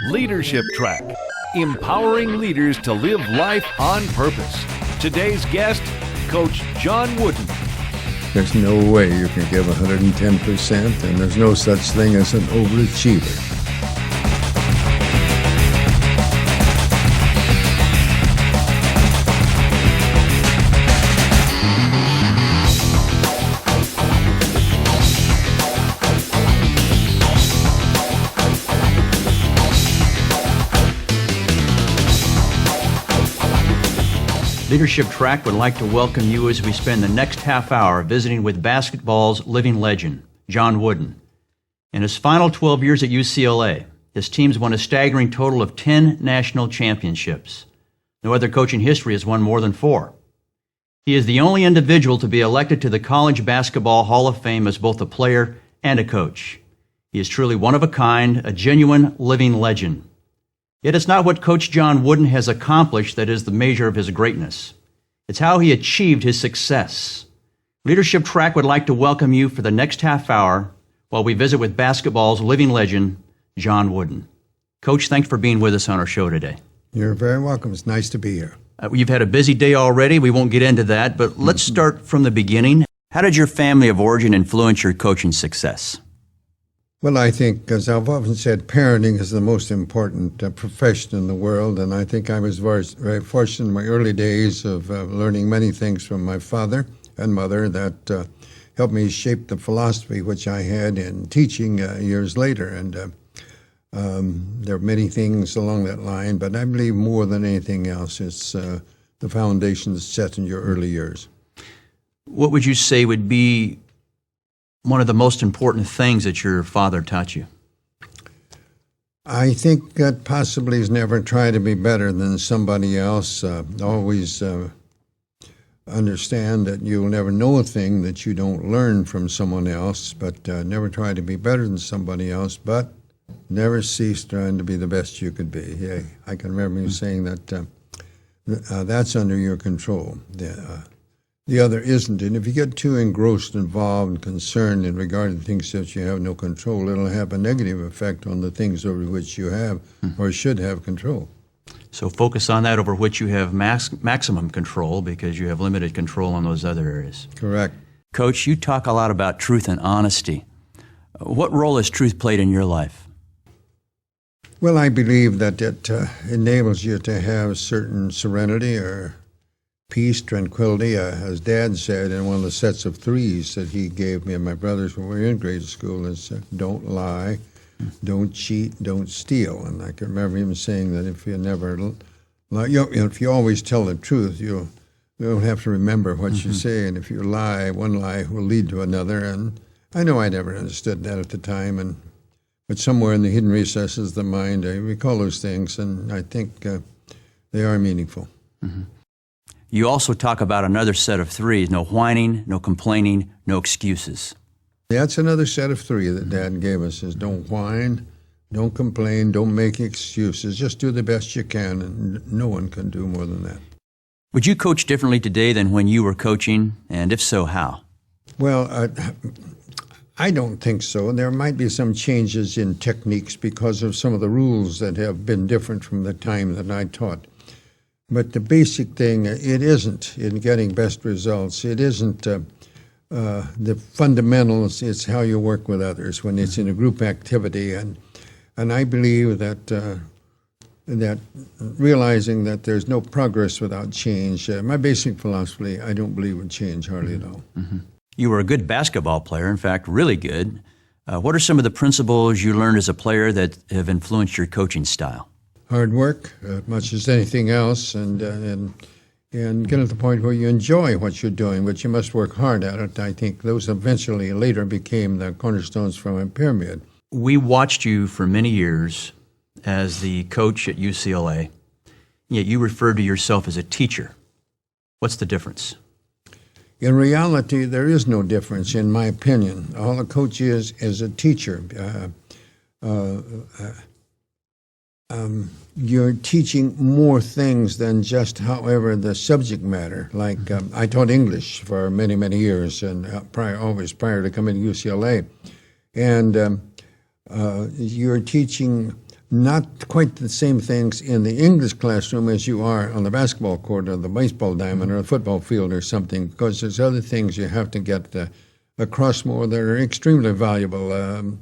LeadershipTraq, empowering leaders to live life on purpose. Today's guest, Coach John Wooden. There's no way you can give 110%, and there's no such thing as an overachiever. LeadershipTraq would like to welcome you as we spend the next half hour visiting with basketball's living legend, John Wooden. In his final 12 years at UCLA, his teams won a staggering total of 10 national championships. No other coach in history has won more than 4. He is the only individual to be elected to the College Basketball Hall of Fame as both a player and a coach. He is truly one of a kind, a genuine living legend. Yet it's not what Coach John Wooden has accomplished that is the measure of his greatness. It's how he achieved his success. LeadershipTraq would like to welcome you for the next half hour while we visit with basketball's living legend, John Wooden. Coach, thanks for being with us on our show today. You're very welcome. It's nice to be here. You've had a busy day already. We won't get into that, but let's start from the beginning. How did your family of origin influence your coaching success? Well, I think, as I've often said, parenting is the most important profession in the world, and I think I was very fortunate in my early days of learning many things from my father and mother that helped me shape the philosophy which I had in teaching years later. And there are many things along that line, but I believe more than anything else, it's the foundation that's set in your early years. What would you say would be one of the most important things that your father taught you? I think that possibly is never try to be better than somebody else. Always understand that you'll never know a thing that you don't learn from someone else, but never try to be better than somebody else, but never cease trying to be the best you could be. Yeah, I can remember him saying that that's under your control. The other isn't. And if you get too engrossed, involved, and concerned in regard to things that you have no control, it'll have a negative effect on the things over which you have or should have control. So focus on that over which you have maximum control, because you have limited control on those other areas. Correct. Coach, you talk a lot about truth and honesty. What role has truth played in your life? Well, I believe that it enables you to have certain serenity or peace, tranquility. As Dad said in one of the sets of 3s that he gave me and my brothers when we were in grade school, is don't lie, don't cheat, don't steal. And I can remember him saying that if you never lie, if you always tell the truth, you don't have to remember what you say. And if you lie, one lie will lead to another. And I know I never understood that at the time, but somewhere in the hidden recesses of the mind, I recall those things, and I think they are meaningful. Mm-hmm. You also talk about another set of 3s: no whining, no complaining, no excuses. That's another set of 3 that Dad gave us, is don't whine, don't complain, don't make excuses. Just do the best you can, and no one can do more than that. Would you coach differently today than when you were coaching, and if so, how? Well, I don't think so. There might be some changes in techniques because of some of the rules that have been different from the time that I taught. But the basic thing, it isn't in getting best results. It isn't the fundamentals. It's how you work with others when it's in a group activity. And I believe that realizing that there's no progress without change, my basic philosophy, I don't believe would change hardly at all. Mm-hmm. You were a good basketball player, in fact, really good. What are some of the principles you learned as a player that have influenced your coaching style? Hard work, much as anything else, and get to the point where you enjoy what you're doing, but you must work hard at it. I think those eventually later became the cornerstones for my pyramid. We watched you for many years as the coach at UCLA, yet you referred to yourself as a teacher. What's the difference? In reality, there is no difference, in my opinion. All a coach is a teacher. You're teaching more things than just, however, the subject matter. Like I taught English for many, many years, and always prior to coming to UCLA. And you're teaching not quite the same things in the English classroom as you are on the basketball court or the baseball diamond or the football field or something, because there's other things you have to get across more that are extremely valuable.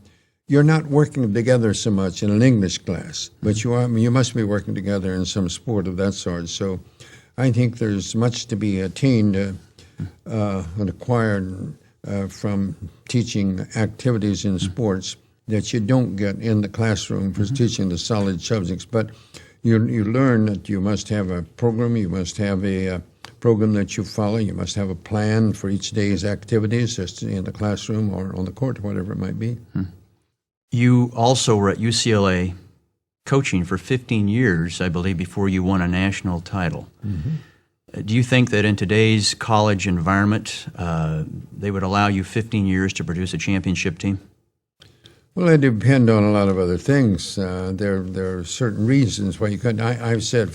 You're not working together so much in an English class, but you must be working together in some sport of that sort. So I think there's much to be attained and acquired from teaching activities in sports that you don't get in the classroom for teaching the solid subjects. But you learn that you must have a program, you must have a program that you follow, you must have a plan for each day's activities, just in the classroom or on the court, or whatever it might be. You also were at UCLA coaching for 15 years, I believe, before you won a national title. Do you think that in today's college environment, they would allow you 15 years to produce a championship team? Well, it depends on a lot of other things. There are certain reasons why you couldn't. I've said,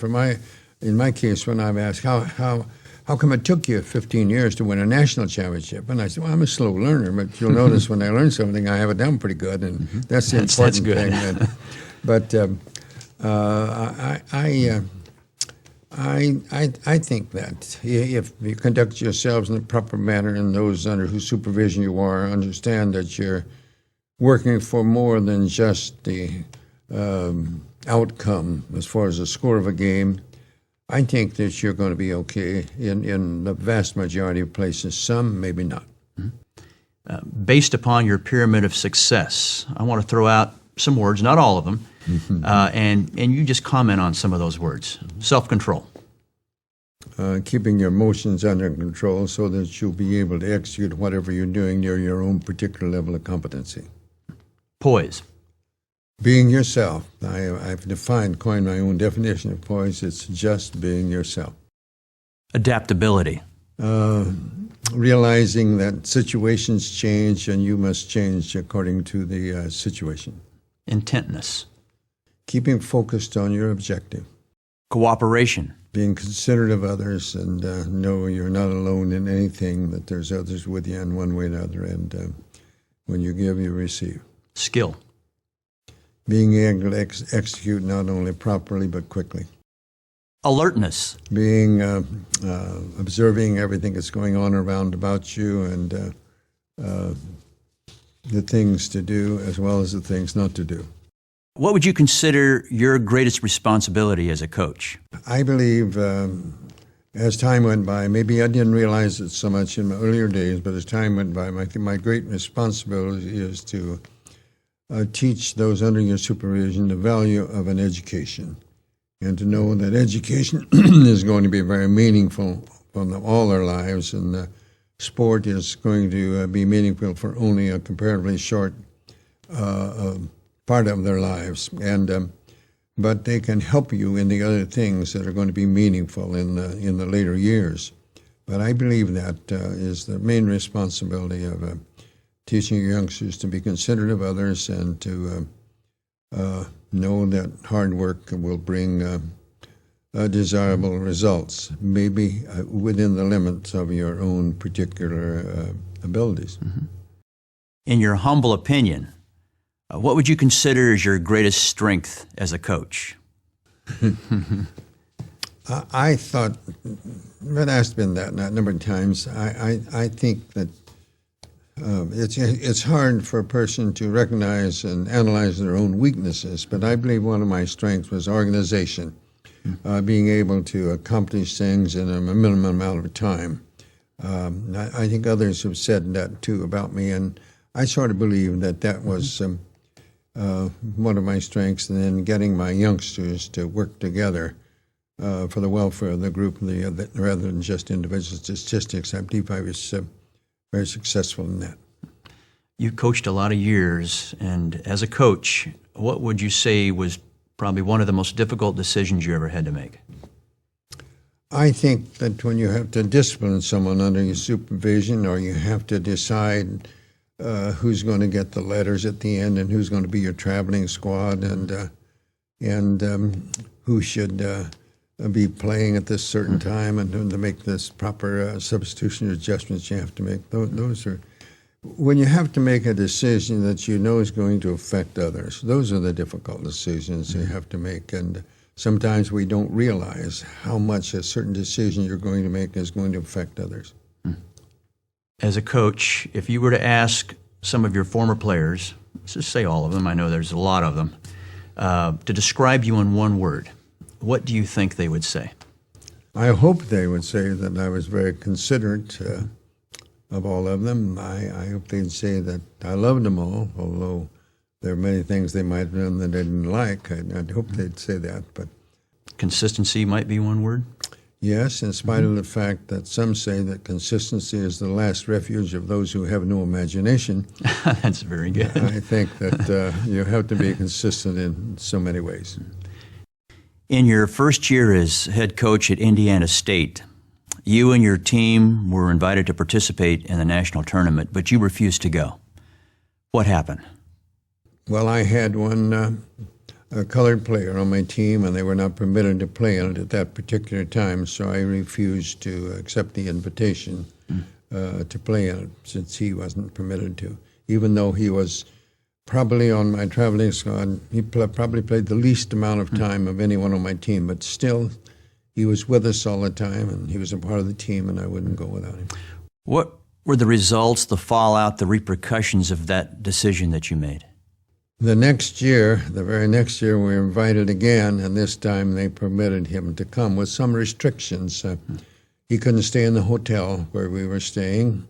in my case, when I've asked, how come it took you 15 years to win a national championship? And I said, well, I'm a slow learner, but you'll notice when I learn something, I have it down pretty good, and that's the important thing. But I think that if you conduct yourselves in the proper manner and those under whose supervision you are understand that you're working for more than just the outcome as far as the score of a game, I think that you're going to be okay in the vast majority of places. Some, maybe not. Based upon your pyramid of success, I want to throw out some words, not all of them, and you just comment on some of those words. Self-control. Keeping your emotions under control so that you'll be able to execute whatever you're doing near your own particular level of competency. Poise. Being yourself. I've coined my own definition of poise. It's just being yourself. Adaptability. Realizing that situations change and you must change according to the situation. Intentness. Keeping focused on your objective. Cooperation. Being considerate of others and know you're not alone in anything, that there's others with you in one way or another. And when you give, you receive. Skill. Being able to execute not only properly but quickly. Alertness. Being observing everything that's going on around about you and the things to do as well as the things not to do. What would you consider your greatest responsibility as a coach? I believe as time went by, maybe I didn't realize it so much in my earlier days, but as time went by, my great responsibility is to teach those under your supervision the value of an education, and to know that education is going to be very meaningful for all their lives, and sport is going to be meaningful for only a comparatively short part of their lives, and but they can help you in the other things that are going to be meaningful in the later years. But I believe that is the main responsibility of teaching your youngsters to be considerate of others and to know that hard work will bring desirable results, maybe within the limits of your own particular abilities. In your humble opinion, what would you consider as your greatest strength as a coach? I thought, but asked been that a number of times. I think that it's hard for a person to recognize and analyze their own weaknesses, but I believe one of my strengths was organization, being able to accomplish things in a minimum amount of time. I think others have said that too about me, and I sort of believe that was one of my strengths, and then getting my youngsters to work together for the welfare of the group rather than just individual statistics. I believe I was very successful in that. You coached a lot of years, and as a coach, what would you say was probably one of the most difficult decisions you ever had to make? I think that when you have to discipline someone under your supervision, or you have to decide who's going to get the letters at the end and who's going to be your traveling squad, and who should be playing at this certain time, and to make this proper substitution adjustments you have to make. Those are When you have to make a decision that you know is going to affect others, those are the difficult decisions you have to make. And sometimes we don't realize how much a certain decision you're going to make is going to affect others. As a coach, if you were to ask some of your former players, let's just say all of them, I know there's a lot of them, to describe you in one word, what do you think they would say? I hope they would say that I was very considerate of all of them. I hope they'd say that I loved them all, although there are many things they might have done that I didn't like. I'd hope they'd say that. But consistency might be one word? Yes, in spite of the fact that some say that consistency is the last refuge of those who have no imagination. That's very good. I think that you have to be consistent in so many ways. In your first year as head coach at Indiana State, you and your team were invited to participate in the national tournament, but you refused to go. What happened? Well, I had one a colored player on my team, and they were not permitted to play in it at that particular time, so I refused to accept the invitation to play in it since he wasn't permitted to, even though he was probably on my traveling squad. He probably played the least amount of time of anyone on my team, but still he was with us all the time, and he was a part of the team, and I wouldn't go without him. What were the results, the fallout, the repercussions of that decision that you made? The next year, the very next year, we were invited again, and this time they permitted him to come with some restrictions. He couldn't stay in the hotel where we were staying.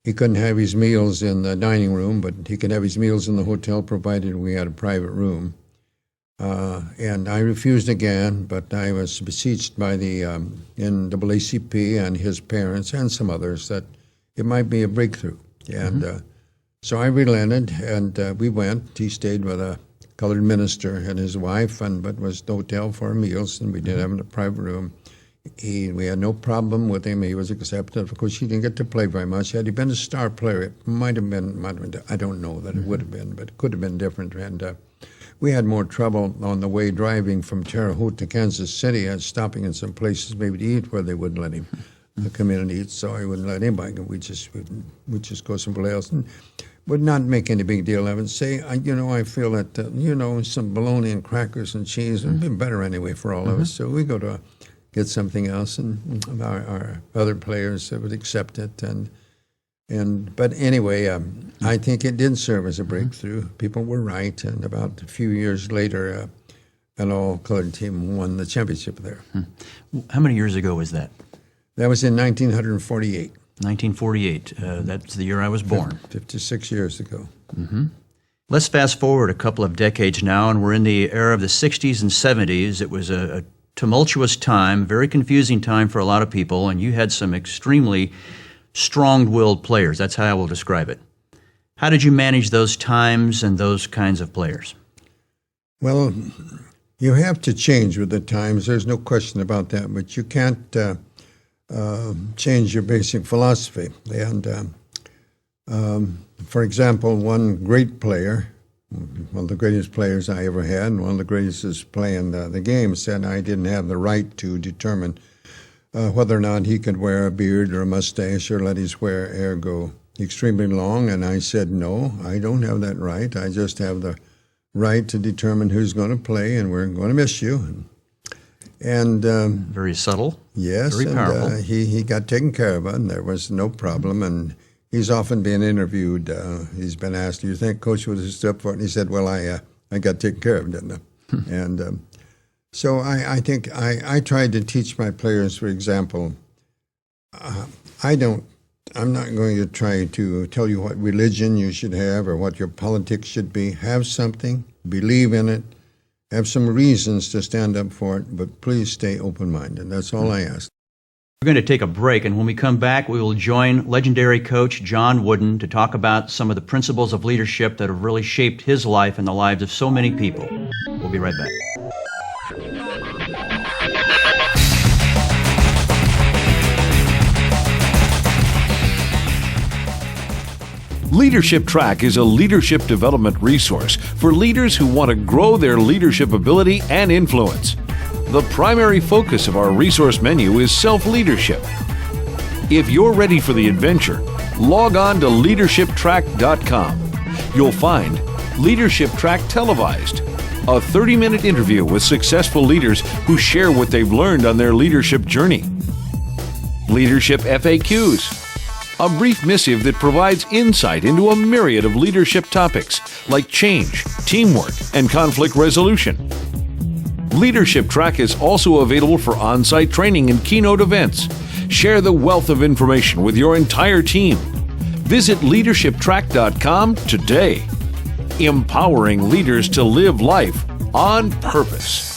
He couldn't have his meals in the dining room, but he could have his meals in the hotel provided we had a private room. And I refused again, but I was beseeched by the NAACP and his parents and some others that it might be a breakthrough. And so I relented, and we went. He stayed with a colored minister and his wife, but was the hotel for meals, and we did have a private room. We had no problem with him. He was accepted. Of course, he didn't get to play very much. Had he been a star player, it might have been, I don't know that it would have been, but it could have been different. And we had more trouble on the way driving from Terre Haute to Kansas City, stopping in some places maybe to eat where they wouldn't let him come in and eat, so I wouldn't let anybody go. We'd just go someplace else. And would not make any big deal of it. Say, I feel that, some bologna and crackers and cheese would be better anyway for all of us. So we go to get something else, and our other players would accept it. But anyway, I think it did serve as a breakthrough. People were right, and about a few years later, an all-colored team won the championship there. How many years ago was that? That was in 1948. 1948. That's the year I was born. 56 years ago. Let's fast forward a couple of decades now, and we're in the era of the 60s and 70s. It was a tumultuous time, very confusing time for a lot of people, and you had some extremely strong-willed players. That's how I will describe it. How did you manage those times and those kinds of players? Well, you have to change with the times. There's no question about that, but you can't change your basic philosophy. And for example, one great player, one of the greatest players I ever had, and one of the greatest playing the game, said I didn't have the right to determine whether or not he could wear a beard or a mustache or let his hair go extremely long. And I said, no, I don't have that right. I just have the right to determine who's going to play, and we're going to miss you. And very subtle. Yes, very powerful. And he got taken care of, and there was no problem. And he's often been interviewed. He's been asked, "Do you think Coach would have stood up for it?" And he said, "Well, I got taken care of, didn't I?" And so I think I tried to teach my players, for example, I'm not going to try to tell you what religion you should have or what your politics should be. Have something, believe in it, have some reasons to stand up for it, but please stay open-minded. That's all I ask. We're going to take a break, and when we come back, we will join legendary coach John Wooden to talk about some of the principles of leadership that have really shaped his life and the lives of so many people. We'll be right back. LeadershipTraq is a leadership development resource for leaders who want to grow their leadership ability and influence. The primary focus of our resource menu is self-leadership. If you're ready for the adventure, log on to LeadershipTraq.com. You'll find Leadership Traq Televised, a 30-minute interview with successful leaders who share what they've learned on their leadership journey. Leadership FAQs, a brief missive that provides insight into a myriad of leadership topics like change, teamwork, and conflict resolution. Leadership Traq is also available for on-site training and keynote events. Share the wealth of information with your entire team. Visit LeadershipTraq.com today. Empowering leaders to live life on purpose.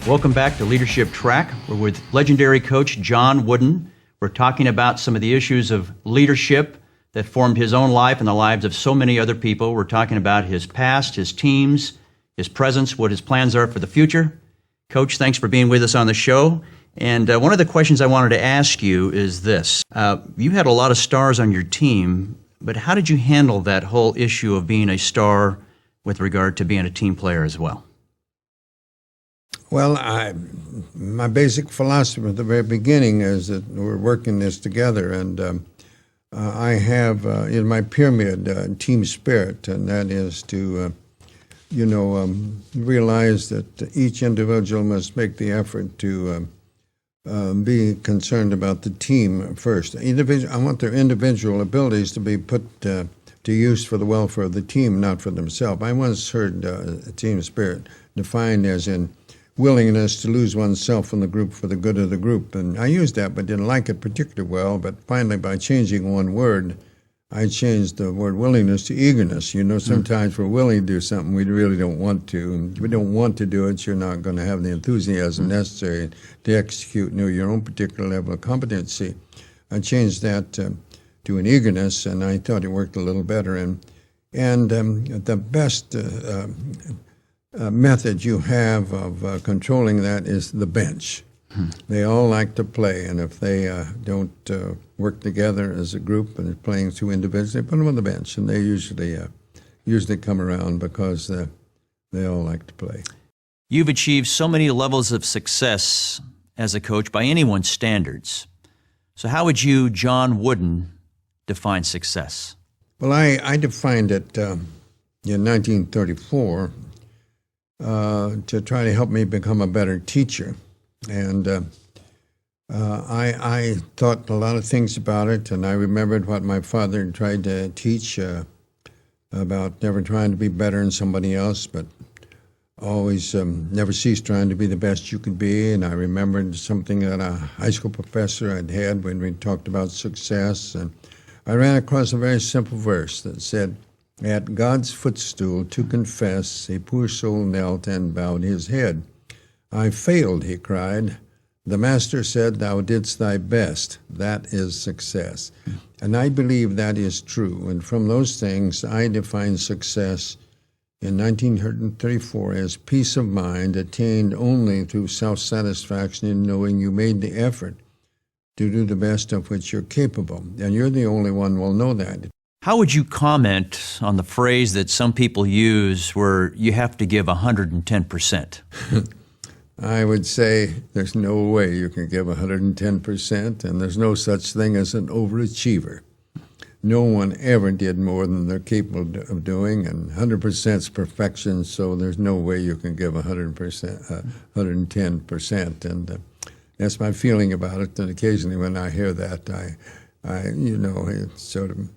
Welcome back to Leadership Traq. We're with legendary coach John Wooden. We're talking about some of the issues of leadership that formed his own life and the lives of so many other people. We're talking about his past, his teams, his presence, what his plans are for the future. Coach, thanks for being with us on the show. And one of the questions I wanted to ask you is this. You had a lot of stars on your team, but how did you handle that whole issue of being a star with regard to being a team player as well? Well, my basic philosophy at the very beginning is that we're working this together, and I have in my pyramid team spirit, and that is to, realize that each individual must make the effort to be concerned about the team first. I want their individual abilities to be put to use for the welfare of the team, not for themselves. I once heard team spirit defined as in willingness to lose oneself in the group for the good of the group. And I used that but didn't like it particularly well. But finally, by changing one word, I changed the word willingness to eagerness. Sometimes we're willing to do something we really don't want to. And if we don't want to do it, you're not going to have the enthusiasm necessary to execute your own particular level of competency. I changed that to an eagerness, and I thought it worked a little better. And the best method you have of controlling that is the bench. They all like to play, and if they don't work together as a group and are playing two individuals, they put them on the bench, and they usually come around because they all like to play. You've achieved so many levels of success as a coach by anyone's standards. So how would you, John Wooden, define success? Well, I defined it in 1934 to try to help me become a better teacher. And I thought a lot of things about it, and I remembered what my father tried to teach about never trying to be better than somebody else, but always never cease trying to be the best you could be. And I remembered something that a high school professor had when we talked about success. And I ran across a very simple verse that said, "At God's footstool to confess, a poor soul knelt and bowed his head. I failed," he cried. "The Master said, thou didst thy best. That is success." And I believe that is true. And from those things, I define success in 1934 as peace of mind attained only through self-satisfaction in knowing you made the effort to do the best of which you're capable. And you're the only one who will know that. How would you comment on the phrase that some people use where you have to give 110%? I would say there's no way you can give 110%, and there's no such thing as an overachiever. No one ever did more than they're capable of doing, and 100% is perfection, so there's no way you can give 100%, 110%. And that's my feeling about it. And occasionally when I hear that, I it's sort of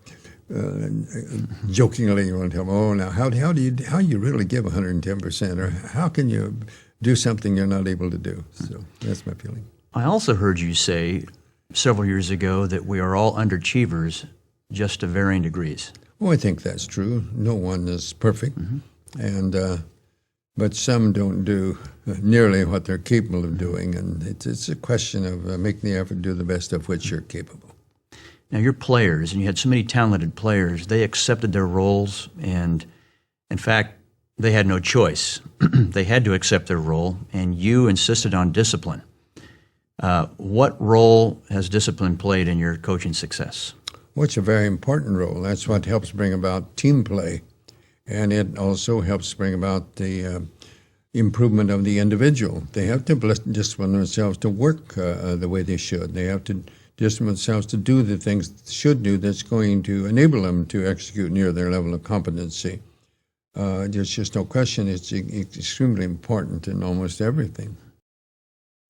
jokingly you want to tell them, "Oh, now how do you really give 110%, or how can you do something you're not able to do?" So that's my feeling. I also heard you say several years ago that we are all underachievers, just to varying degrees. Well, I think that's true. No one is perfect, but some don't do nearly what they're capable of doing, and it's a question of making the effort to do the best of which you're capable. Now, your players, and you had so many talented players, they accepted their roles, and in fact, they had no choice. They had to accept their role, and you insisted on discipline. What role has discipline played in your coaching success? Well, it's a very important role. That's what helps bring about team play. And it also helps bring about the improvement of the individual. They have to discipline themselves to work the way they should. They have to discipline themselves to do the things they should do that's going to enable them to execute near their level of competency. There's just no question it's extremely important in almost everything.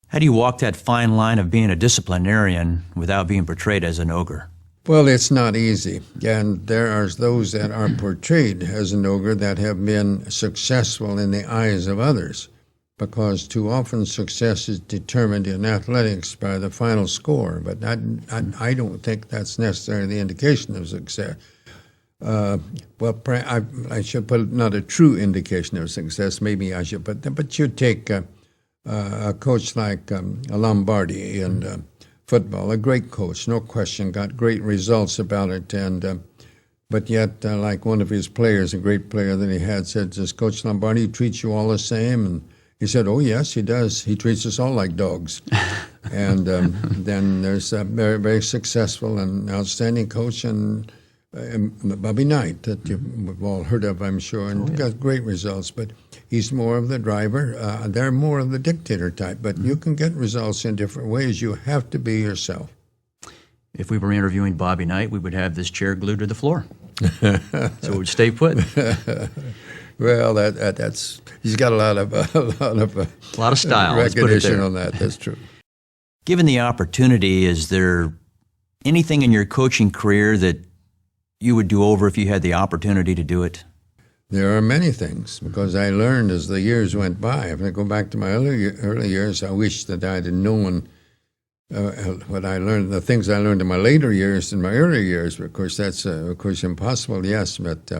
How do you walk that fine line of being a disciplinarian without being portrayed as an ogre? Well, it's not easy. And there are those that are portrayed as an ogre that have been successful in the eyes of others, because too often success is determined in athletics by the final score. But I don't think that's necessarily the indication of success. I should put not a true indication of success. Maybe I should put that. But you take a coach like Lombardi and football, a great coach, no question, got great results about it, and but yet, like one of his players, a great player that he had, said, "Does Coach Lombardi treat you all the same?" And he said, "Oh yes, he does. He treats us all like dogs." And then there's a very, very successful and outstanding coach, and Bobby Knight, that you've all heard of, I'm sure, and got great results. But he's more of the driver. They're more of the dictator type. But you can get results in different ways. You have to be yourself. If we were interviewing Bobby Knight, we would have this chair glued to the floor. So it would stay put. Well, that's he's got a lot of style. Recognition on that. That's true. Given the opportunity, is there anything in your coaching career that you would do over if you had the opportunity to do it? There are many things, because I learned as the years went by. If I go back to my early years, I wish that I had known what I learned, the things I learned in my later years, in my earlier years. Of course, that's of course impossible. Yes, but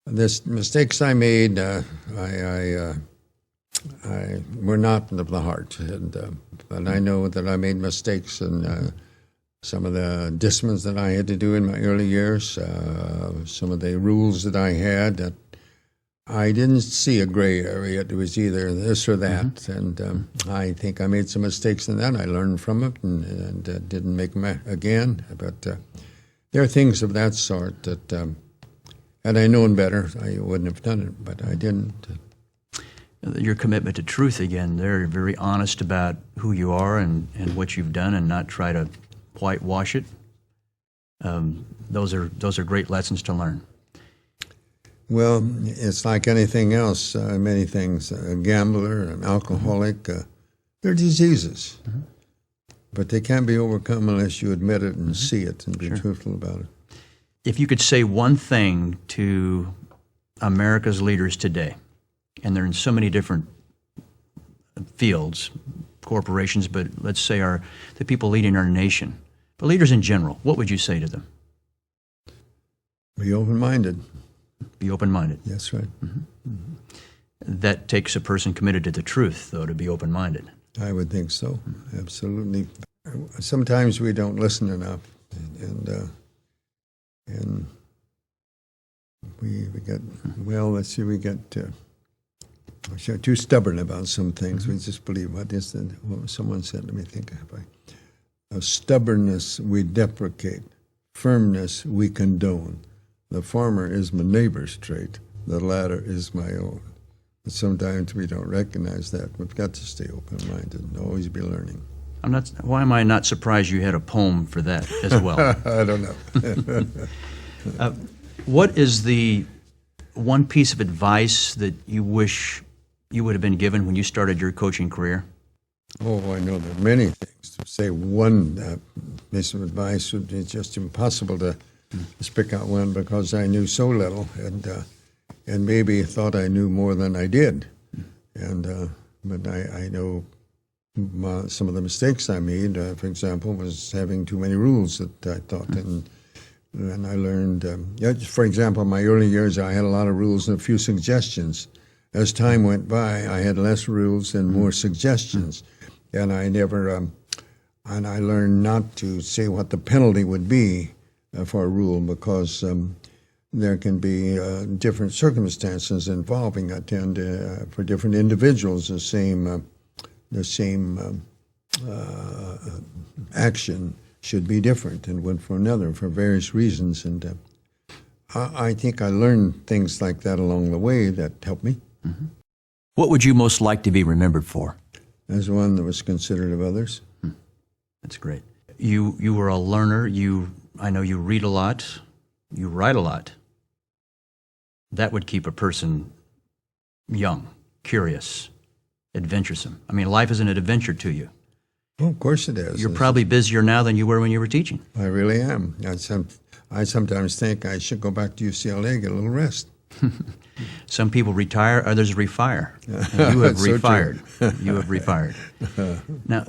this mistakes I made, I were not of the heart, and I know that I made mistakes and. Some of the disciplines that I had to do in my early years, some of the rules that I had, that I didn't see a gray area. It was either this or that. Mm-hmm. And I think I made some mistakes in that. I learned from it and didn't make them again. But there are things of that sort that, had I known better, I wouldn't have done it, but I didn't. Your commitment to truth, again, they're very honest about who you are and what you've done, and not try to whitewash it. Those are great lessons to learn. Well, it's like anything else. Many things. A gambler, an alcoholic, they're diseases, but they can't be overcome unless you admit it and see it and be truthful about it. If you could say one thing to America's leaders today, and they're in so many different fields, corporations, but let's say the people leading our nation, but leaders in general, what would you say to them? Be open-minded. Be open-minded. That's right. That takes a person committed to the truth, though, to be open-minded. I would think so. Absolutely. Sometimes we don't listen enough, and we get too stubborn about some things. We just believe what someone said. Let me think. Of stubbornness we deprecate, firmness we condone. The former is my neighbor's trait, the latter is my own. But sometimes we don't recognize that. We've got to stay open-minded and always be learning. Why am I not surprised you had a poem for that as well? I don't know. What is the one piece of advice that you wish you would have been given when you started your coaching career? Oh, I know there are many things. To say one piece of advice would be just impossible to pick out one, because I knew so little, and maybe thought I knew more than I did. But I know some of the mistakes I made, for example, was having too many rules that I thought. And I learned, for example, in my early years, I had a lot of rules and a few suggestions. As time went by, I had less rules and more suggestions. And I learned not to say what the penalty would be for a rule, because there can be different circumstances involving it, and for different individuals, the same action should be different and one for another for various reasons. And I think I learned things like that along the way that helped me. Mm-hmm. What would you most like to be remembered for? As one that was considerate of others. That's great. You were a learner. I know you read a lot. You write a lot. That would keep a person young, curious, adventuresome. I mean, life is an adventure to you. Well, of course it is. You're probably busier now than you were when you were teaching. I really am. I sometimes think I should go back to UCLA, get a little rest. Some people retire, others refire. And you have refired. You have refired. Now,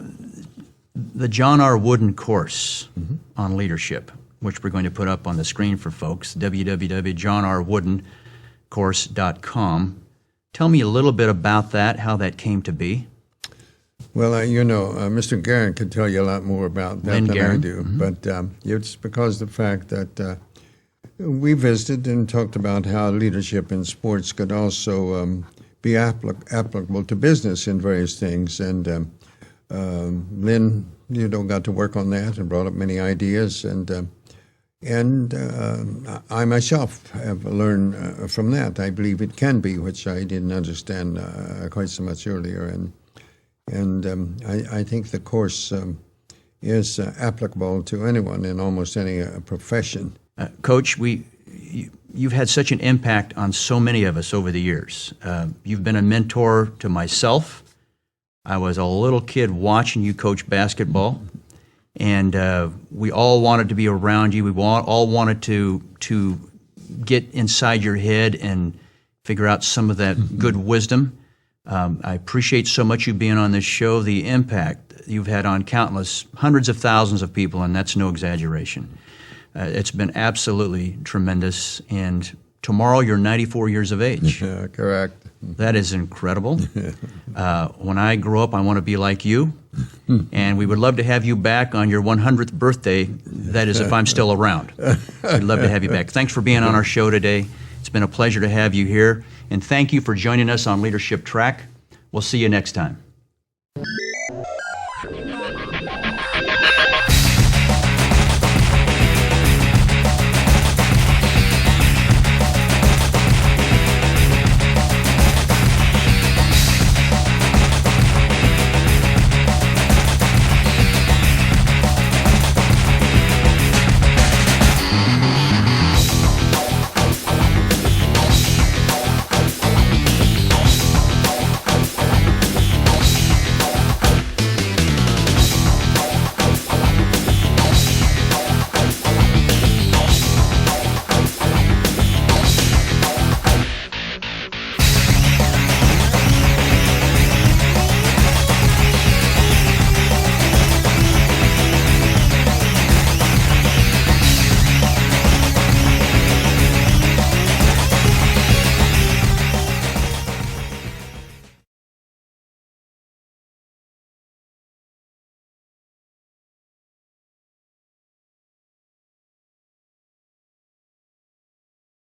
the John R. Wooden course on leadership, which we're going to put up on the screen for folks, www.johnrwoodencourse.com. Tell me a little bit about that, how that came to be. Well, Mr. Guerin could tell you a lot more about that than I do. Mm-hmm. But it's because of the fact that we visited and talked about how leadership in sports could also be applicable to business in various things. And Lynn, got to work on that and brought up many ideas. And I myself have learned from that. I believe it can be, which I didn't understand quite so much earlier. And I think the course is applicable to anyone in almost any profession. Coach, you've had such an impact on so many of us over the years. You've been a mentor to myself. I was a little kid watching you coach basketball, and we all wanted to be around you. We all wanted to get inside your head and figure out some of that good wisdom. I appreciate so much you being on this show, the impact you've had on countless, hundreds of thousands of people, and that's no exaggeration. It's been absolutely tremendous, and tomorrow you're 94 years of age. Correct. That is incredible. When I grow up, I want to be like you, and we would love to have you back on your 100th birthday, that is if I'm still around. We'd love to have you back. Thanks for being on our show today. It's been a pleasure to have you here, and thank you for joining us on LeadershipTraq. We'll see you next time.